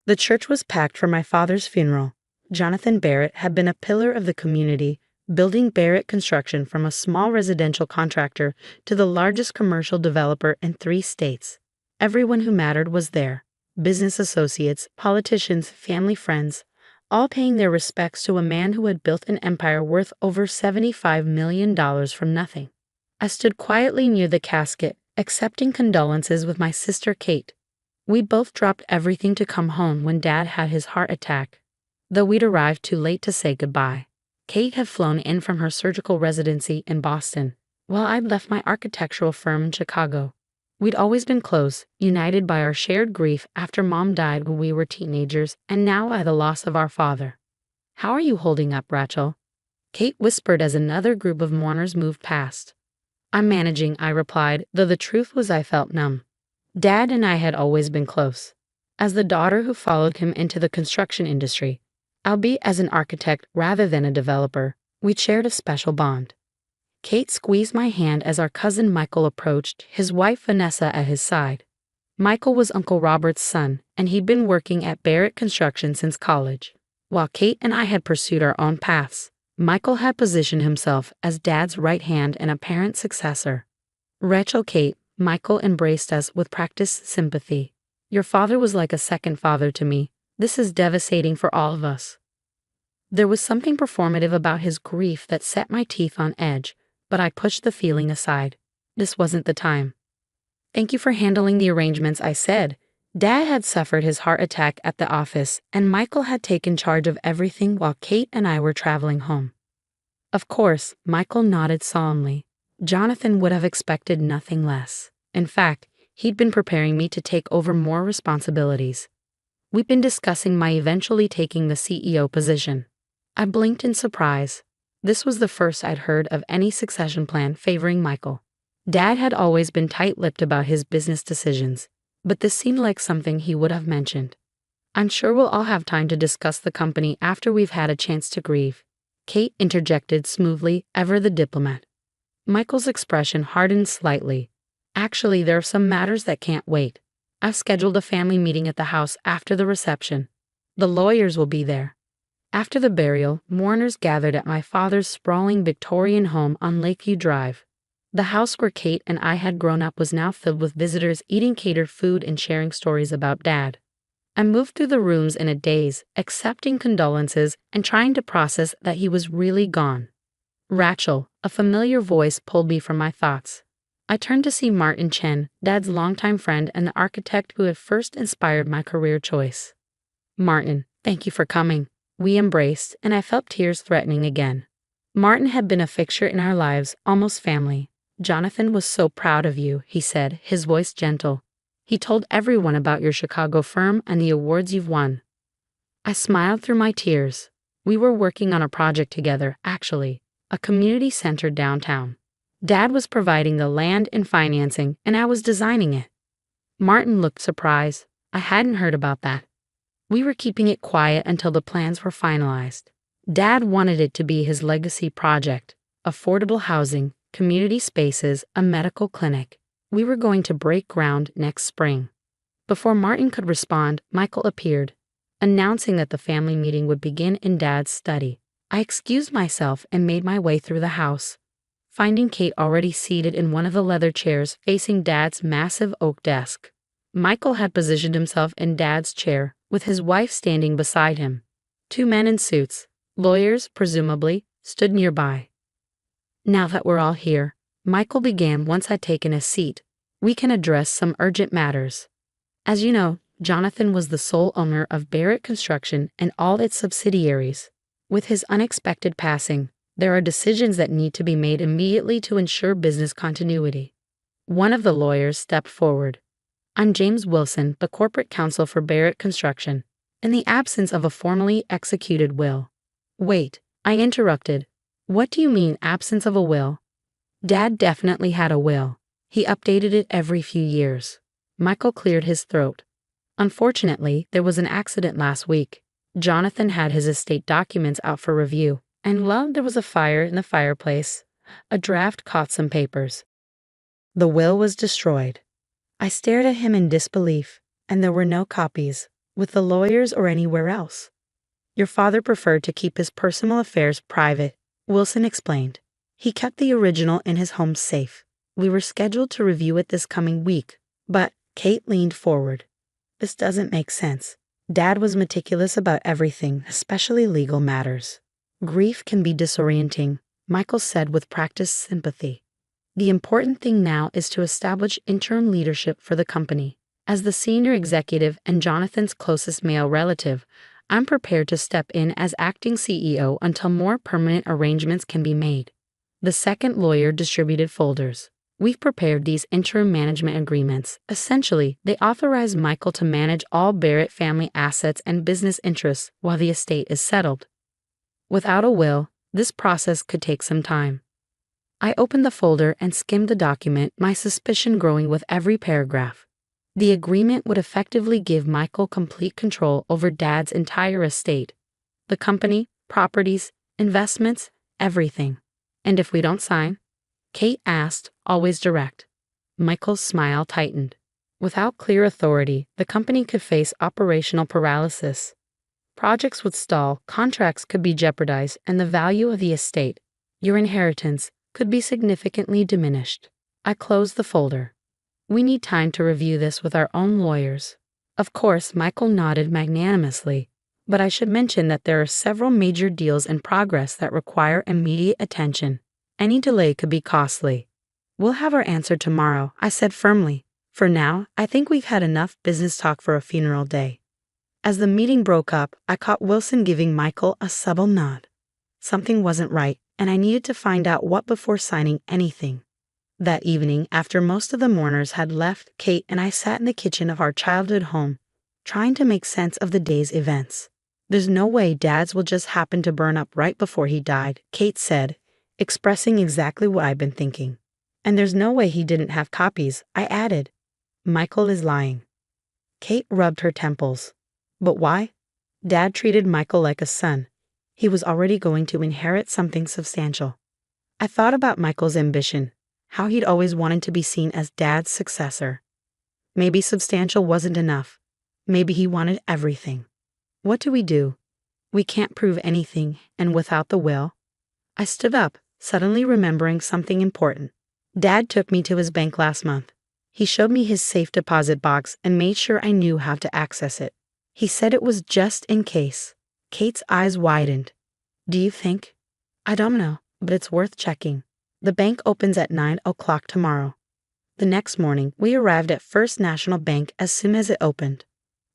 The church was packed for my father's funeral. Jonathan Barrett had been a pillar of the community, building Barrett Construction from a small residential contractor to the largest commercial developer in 3 states. Everyone who mattered was there. Business associates, politicians, family friends, all paying their respects to a man who had built an empire worth over $75 million from nothing. I stood quietly near the casket, accepting condolences with my sister Kate. We both dropped everything to come home when Dad had his heart attack. Though we'd arrived too late to say goodbye. Kate had flown in from her surgical residency in Boston, while I'd left my architectural firm in Chicago. We'd always been close, united by our shared grief after Mom died when we were teenagers and now by the loss of our father. "How are you holding up, Rachel?" Kate whispered as another group of mourners moved past. "I'm managing," I replied, though the truth was I felt numb. Dad and I had always been close. As the daughter who followed him into the construction industry, albeit as an architect rather than a developer, we'd shared a special bond. Kate squeezed my hand as our cousin Michael approached, his wife Vanessa at his side. Michael was Uncle Robert's son, and he'd been working at Barrett Construction since college. While Kate and I had pursued our own paths, Michael had positioned himself as Dad's right hand and apparent successor. Rachel, Kate, Michael embraced us with practiced sympathy. "Your father was like a second father to me. This is devastating for all of us." There was something performative about his grief that set my teeth on edge, but I pushed the feeling aside. This wasn't the time. "Thank you for handling the arrangements," I said. Dad had suffered his heart attack at the office, and Michael had taken charge of everything while Kate and I were traveling home. Of course, Michael nodded solemnly. Jonathan would have expected nothing less. In fact, he'd been preparing me to take over more responsibilities. We'd been discussing my eventually taking the CEO position. I blinked in surprise. This was the first I'd heard of any succession plan favoring Michael. Dad had always been tight-lipped about his business decisions, but this seemed like something he would have mentioned. "I'm sure we'll all have time to discuss the company after we've had a chance to grieve," Kate interjected smoothly, ever the diplomat. Michael's expression hardened slightly. "Actually, there are some matters that can't wait. I've scheduled a family meeting at the house after the reception. The lawyers will be there." After the burial, mourners gathered at my father's sprawling Victorian home on Lakeview Drive. The house where Kate and I had grown up was now filled with visitors eating catered food and sharing stories about Dad. I moved through the rooms in a daze, accepting condolences and trying to process that he was really gone. "Rachel," a familiar voice pulled me from my thoughts. I turned to see Martin Chen, Dad's longtime friend and the architect who had first inspired my career choice. "Martin, thank you for coming." We embraced, and I felt tears threatening again. Martin had been a fixture in our lives, almost family. "Jonathan was so proud of you," he said, his voice gentle. "He told everyone about your Chicago firm and the awards you've won." I smiled through my tears. We were working on a project together, actually, a community center downtown. Dad was providing the land and financing, and I was designing it. Martin looked surprised. I hadn't heard about that. We were keeping it quiet until the plans were finalized. Dad wanted it to be his legacy project: affordable housing, community spaces, a medical clinic. We were going to break ground next spring. Before Martin could respond, Michael appeared, announcing that the family meeting would begin in Dad's study. I excused myself and made my way through the house, finding Kate already seated in one of the leather chairs facing Dad's massive oak desk. Michael had positioned himself in Dad's chair, with his wife standing beside him. 2 men in suits, lawyers presumably, stood nearby. "Now that we're all here," Michael began once I'd taken a seat, "we can address some urgent matters. As you know, Jonathan was the sole owner of Barrett Construction and all its subsidiaries. With his unexpected passing, there are decisions that need to be made immediately to ensure business continuity." One of the lawyers stepped forward. "I'm James Wilson, the corporate counsel for Barrett Construction. In the absence of a formally executed will—" "Wait," I interrupted. "What do you mean, absence of a will?" "Dad definitely had a will. He updated it every few years." Michael cleared his throat. "Unfortunately, there was an accident last week. Jonathan had his estate documents out for review, and well, there was a fire in the fireplace. A draft caught some papers. The will was destroyed." I stared at him in disbelief, and there were no copies. With the lawyers or anywhere else? Your father preferred to keep his personal affairs private, Wilson explained. He kept the original in his home safe. We were scheduled to review it this coming week, but Kate leaned forward. This doesn't make sense. Dad was meticulous about everything, especially legal matters. Grief can be disorienting, Michael said with practiced sympathy. The important thing now is to establish interim leadership for the company. As the senior executive and Jonathan's closest male relative, I'm prepared to step in as acting CEO until more permanent arrangements can be made. The second lawyer distributed folders. We've prepared these interim management agreements. Essentially, they authorize Michael to manage all Barrett family assets and business interests while the estate is settled. Without a will, this process could take some time. I opened the folder and skimmed the document, my suspicion growing with every paragraph. The agreement would effectively give Michael complete control over Dad's entire estate. The company, properties, investments, everything. And if we don't sign? Kate asked, always direct. Michael's smile tightened. Without clear authority, the company could face operational paralysis. Projects would stall, contracts could be jeopardized, and the value of the estate, your inheritance, could be significantly diminished. I closed the folder. We need time to review this with our own lawyers. Of course, Michael nodded magnanimously, but I should mention that there are several major deals in progress that require immediate attention. Any delay could be costly. We'll have our answer tomorrow, I said firmly. For now, I think we've had enough business talk for a funeral day. As the meeting broke up, I caught Wilson giving Michael a subtle nod. Something wasn't right, and I needed to find out what before signing anything. That evening, after most of the mourners had left, Kate and I sat in the kitchen of our childhood home, trying to make sense of the day's events. There's no way Dad's will just happen to burn up right before he died, Kate said, expressing exactly what I'd been thinking. And there's no way he didn't have copies, I added. Michael is lying. Kate rubbed her temples. But why? Dad treated Michael like a son. He was already going to inherit something substantial. I thought about Michael's ambition, how he'd always wanted to be seen as Dad's successor. Maybe substantial wasn't enough. Maybe he wanted everything. What do we do? We can't prove anything, and without the will? I stood up, suddenly remembering something important. Dad took me to his bank last month. He showed me his safe deposit box and made sure I knew how to access it. He said it was just in case. Kate's eyes widened. Do you think? I don't know, but it's worth checking. The bank opens at 9 o'clock tomorrow. The next morning, we arrived at First National Bank as soon as it opened.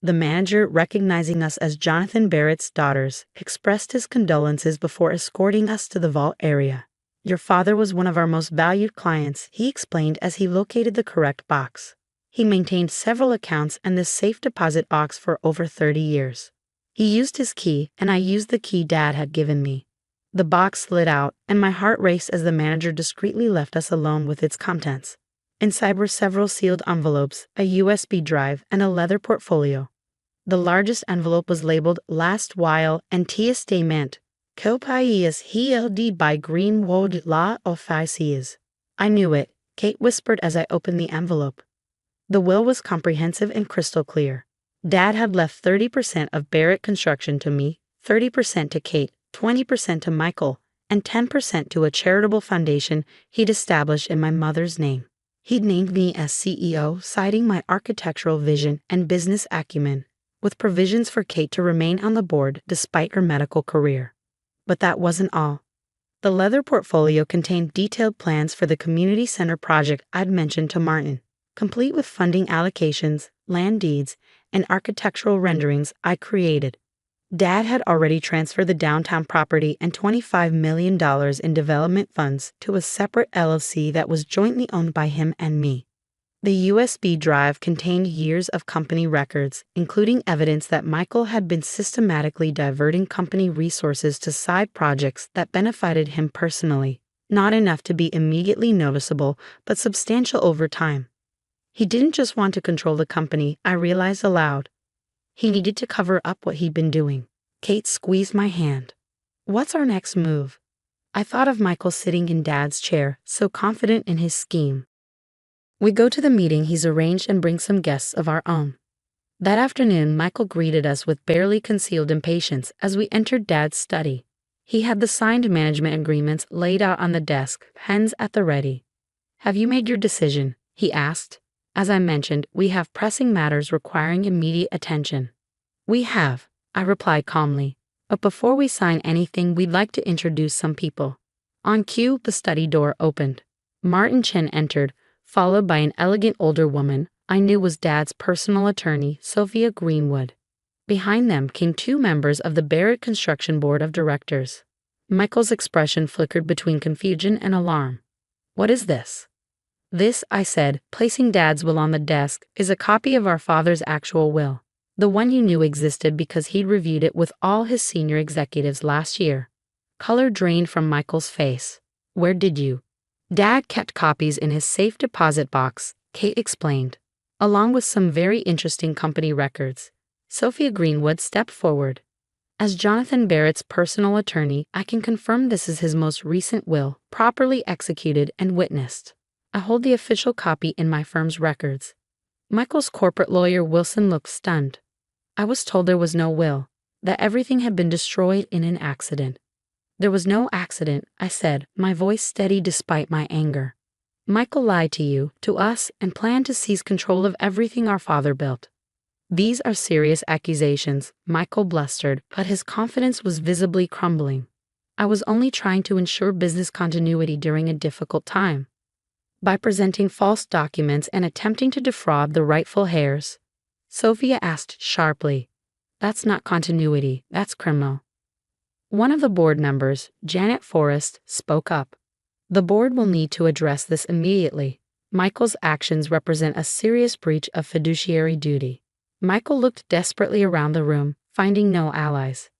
The manager, recognizing us as Jonathan Barrett's daughters, expressed his condolences before escorting us to the vault area. Your father was one of our most valued clients, he explained as he located the correct box. He maintained several accounts and this safe deposit box for over 30 years. He used his key, and I used the key Dad had given me. The box slid out, and my heart raced as the manager discreetly left us alone with its contents. Inside were several sealed envelopes, a USB drive, and a leather portfolio. The largest envelope was labeled Last While and Testament. Copias held by Greenwood Law Offices. I knew it, Kate whispered as I opened the envelope. The will was comprehensive and crystal clear. Dad had left 30% of Barrett Construction to me, 30% to Kate, 20% to Michael, and 10% to a charitable foundation he'd established in my mother's name. He'd named me as CEO, citing my architectural vision and business acumen, with provisions for Kate to remain on the board despite her medical career. But that wasn't all. The leather portfolio contained detailed plans for the community center project I'd mentioned to Martin, complete with funding allocations, land deeds, and architectural renderings I created. Dad had already transferred the downtown property and $25 million in development funds to a separate LLC that was jointly owned by him and me. The USB drive contained years of company records, including evidence that Michael had been systematically diverting company resources to side projects that benefited him personally, not enough to be immediately noticeable, but substantial over time. He didn't just want to control the company, I realized aloud. He needed to cover up what he'd been doing. Kate squeezed my hand. What's our next move? I thought of Michael sitting in Dad's chair, so confident in his scheme. We go to the meeting he's arranged and bring some guests of our own. That afternoon, Michael greeted us with barely concealed impatience as we entered Dad's study. He had the signed management agreements laid out on the desk, pens at the ready. "Have you made your decision?" he asked. "As I mentioned, we have pressing matters requiring immediate attention." "We have," I replied calmly. "But before we sign anything, we'd like to introduce some people." On cue, the study door opened. Martin Chen entered, followed by an elegant older woman I knew was Dad's personal attorney, Sophia Greenwood. Behind them came two members of the Barrett Construction Board of Directors. Michael's expression flickered between confusion and alarm. "What is this?" "This," I said, placing Dad's will on the desk, "is a copy of our father's actual will. The one you knew existed because he'd reviewed it with all his senior executives last year." Color drained from Michael's face. "Where did you?" "Dad kept copies in his safe deposit box," Kate explained, "along with some very interesting company records." Sophia Greenwood stepped forward. "As Jonathan Barrett's personal attorney, I can confirm this is his most recent will, properly executed and witnessed. I hold the official copy in my firm's records." Michael's corporate lawyer Wilson looked stunned. "I was told there was no will, that everything had been destroyed in an accident." "There was no accident," I said, my voice steady despite my anger. "Michael lied to you, to us, and planned to seize control of everything our father built." "These are serious accusations," Michael blustered, but his confidence was visibly crumbling. "I was only trying to ensure business continuity during a difficult time. By presenting false documents and attempting to defraud the rightful heirs." Sophia asked sharply. "That's not continuity, that's criminal." One of the board members, Janet Forrest, spoke up. "The board will need to address this immediately. Michael's actions represent a serious breach of fiduciary duty." Michael looked desperately around the room, finding no allies.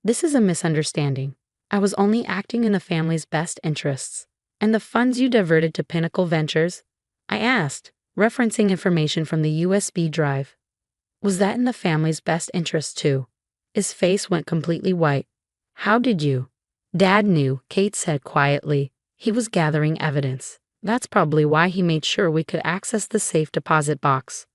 "This is a misunderstanding. I was only acting in the family's best interests." "And the funds you diverted to Pinnacle Ventures?" I asked, referencing information from the USB drive. "Was that in the family's best interest too?" His face went completely white. "How did you?" "Dad knew," Kate said quietly. "He was gathering evidence. That's probably why he made sure we could access the safe deposit box."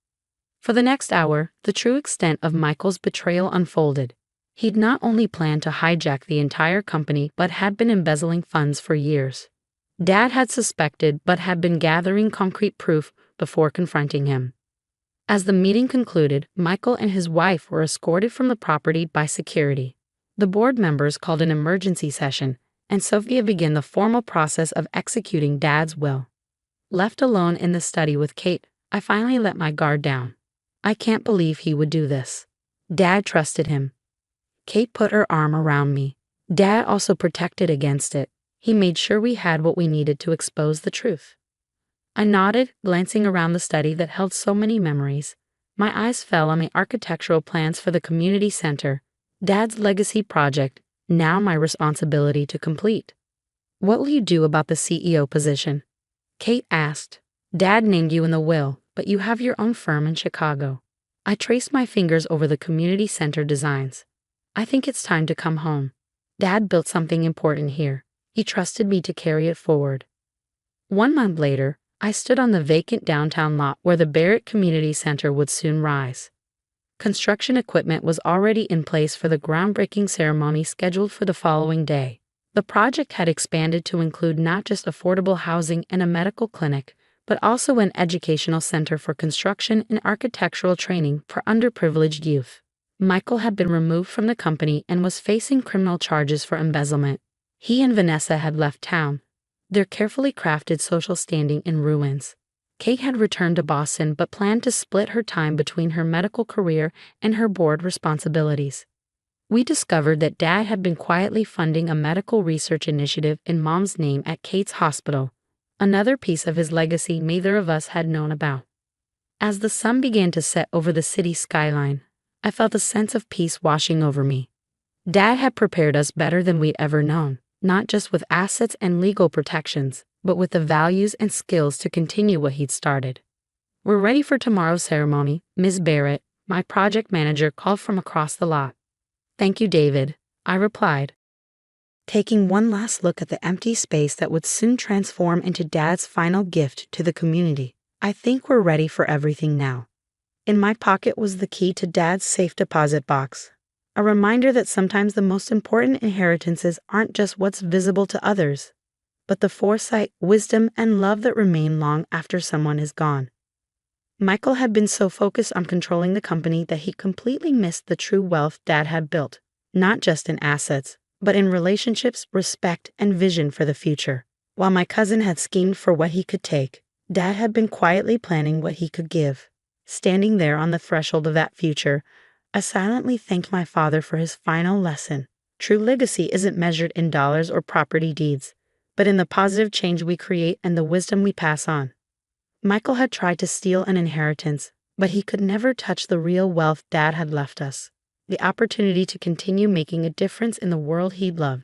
For the next hour, the true extent of Michael's betrayal unfolded. He'd not only planned to hijack the entire company but had been embezzling funds for years. Dad had suspected but had been gathering concrete proof before confronting him. As the meeting concluded, Michael and his wife were escorted from the property by security. The board members called an emergency session, and Sophia began the formal process of executing Dad's will. Left alone in the study with Kate, I finally let my guard down. "I can't believe he would do this. Dad trusted him." Kate put her arm around me. "Dad also protected against it. He made sure we had what we needed to expose the truth." I nodded, glancing around the study that held so many memories. My eyes fell on the architectural plans for the community center, Dad's legacy project, now my responsibility to complete. "What will you do about the CEO position?" Kate asked. "Dad named you in the will, but you have your own firm in Chicago." I traced my fingers over the community center designs. "I think it's time to come home. Dad built something important here. He trusted me to carry it forward." 1 month later, I stood on the vacant downtown lot where the Barrett Community Center would soon rise. Construction equipment was already in place for the groundbreaking ceremony scheduled for the following day. The project had expanded to include not just affordable housing and a medical clinic, but also an educational center for construction and architectural training for underprivileged youth. Michael had been removed from the company and was facing criminal charges for embezzlement. He and Vanessa had left town, their carefully crafted social standing in ruins. Kate had returned to Boston but planned to split her time between her medical career and her board responsibilities. We discovered that Dad had been quietly funding a medical research initiative in Mom's name at Kate's hospital, another piece of his legacy neither of us had known about. As the sun began to set over the city skyline, I felt a sense of peace washing over me. Dad had prepared us better than we'd ever known, not just with assets and legal protections, but with the values and skills to continue what he'd started. "We're ready for tomorrow's ceremony, Ms. Barrett," my project manager called from across the lot. "Thank you, David," I replied, taking one last look at the empty space that would soon transform into Dad's final gift to the community. "I think we're ready for everything now." In my pocket was the key to Dad's safe deposit box, a reminder that sometimes the most important inheritances aren't just what's visible to others, but the foresight, wisdom, and love that remain long after someone is gone. Michael had been so focused on controlling the company that he completely missed the true wealth Dad had built, not just in assets, but in relationships, respect, and vision for the future. While my cousin had schemed for what he could take, Dad had been quietly planning what he could give. Standing there on the threshold of that future, I silently thanked my father for his final lesson. True legacy isn't measured in dollars or property deeds, but in the positive change we create and the wisdom we pass on. Michael had tried to steal an inheritance, but he could never touch the real wealth Dad had left us, the opportunity to continue making a difference in the world he loved.